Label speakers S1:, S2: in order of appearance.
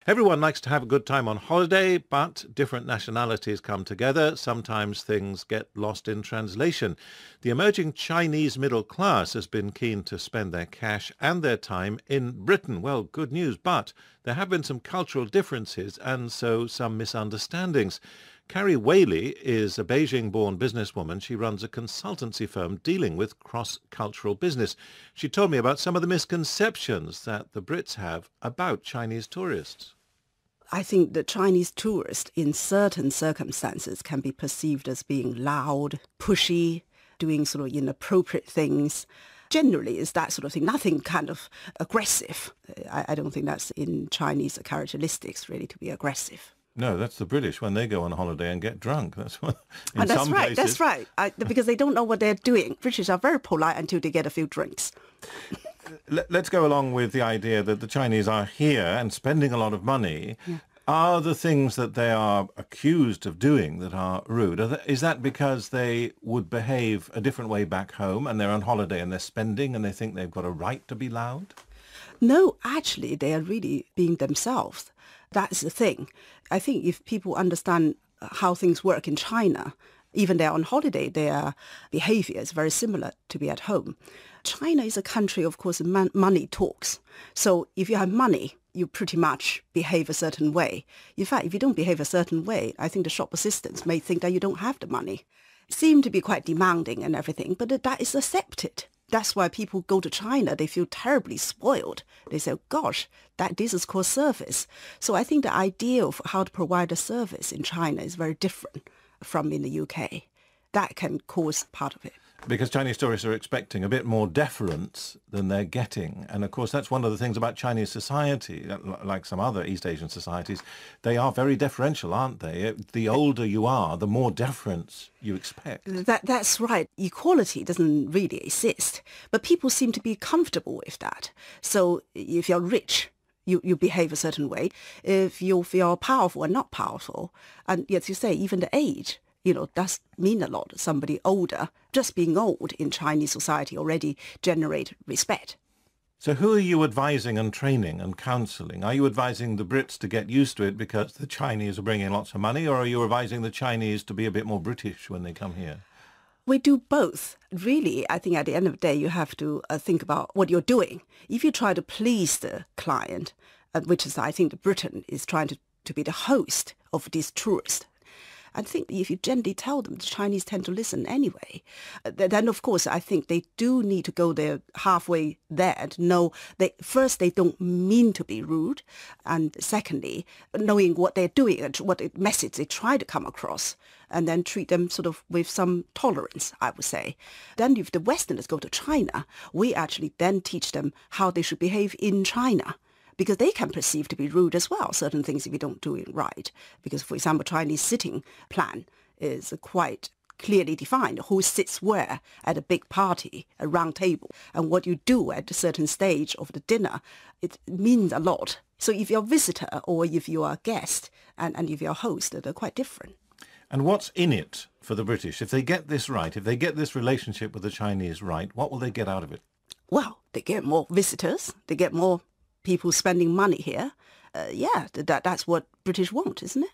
S1: Everyone likes to have a good time on holiday, but different nationalities come together. Sometimes things get lost in translation. The emerging Chinese middle class has been keen to spend their cash and their time in Britain. Well, good news, but there have been some cultural differences and so some misunderstandings. Carrie Waley is a Beijing-born businesswoman. She runs a consultancy firm dealing with cross-cultural business. She told me about some of the misconceptions that the Brits have about Chinese tourists.
S2: I think the Chinese tourist in certain circumstances can be perceived as being loud, pushy, doing sort of inappropriate things. Generally, is that sort of thing, nothing kind of aggressive. I don't think that's in Chinese characteristics, really, to be aggressive.
S1: No, that's the British when they go on holiday and get drunk. That's what,
S2: and that's right, that's right. Because they don't know what they're doing. British are very polite until they get a few drinks.
S1: Let's go along with the idea that the Chinese are here and spending a lot of money. Yeah. Are the things that they are accused of doing that are rude, is that because they would behave a different way back home and they're on holiday and they're spending and they think they've got a right to be loud?
S2: No, actually, they are really being themselves. That's the thing. I think if people understand how things work in China, even they're on holiday, their behavior is very similar to be at home. China is a country, of course, money talks. So if you have money, you pretty much behave a certain way. In fact, if you don't behave a certain way, I think the shop assistants may think that you don't have the money. Seem to be quite demanding and everything, but that is accepted. That's why people go to China. They feel terribly spoiled. They say, gosh, this is called service. So I think the idea of how to provide a service in China is very different from in the UK. That can cause part of it.
S1: Because Chinese tourists are expecting a bit more deference than they're getting. And of course, that's one of the things about Chinese society, like some other East Asian societies. They are very deferential, aren't they? The older you are, the more deference you expect.
S2: That's right. Equality doesn't really exist. But people seem to be comfortable with that. So if you're rich, you behave a certain way. If you feel powerful and not powerful, and as you say, even the age, does mean a lot. Somebody older, just being old in Chinese society already generate respect.
S1: So who are you advising and training and counselling? Are you advising the Brits to get used to it because the Chinese are bringing lots of money, or are you advising the Chinese to be a bit more British when they come here?
S2: We do both. Really, I think at the end of the day, you have to think about what you're doing. If you try to please the client, which is, I think, Britain is trying to be the host of these tourists, I think if you gently tell them, the Chinese tend to listen anyway. Then, of course, I think they do need to go there halfway there to know first, they don't mean to be rude. And secondly, knowing what they're doing and what message they try to come across, and then treat them sort of with some tolerance, I would say. Then if the Westerners go to China, we actually then teach them how they should behave in China, because they can perceive to be rude as well, certain things if you don't do it right. Because, for example, Chinese sitting plan is quite clearly defined, who sits where at a big party, a round table, and what you do at a certain stage of the dinner. It means a lot. So if you're a visitor or if you are a guest and if you're a host, they're quite different.
S1: And what's in it for the British? If they get this right, if they get this relationship with the Chinese right, what will they get out of it?
S2: Well, they get more visitors, they get more people spending money here. That's what British want, isn't it?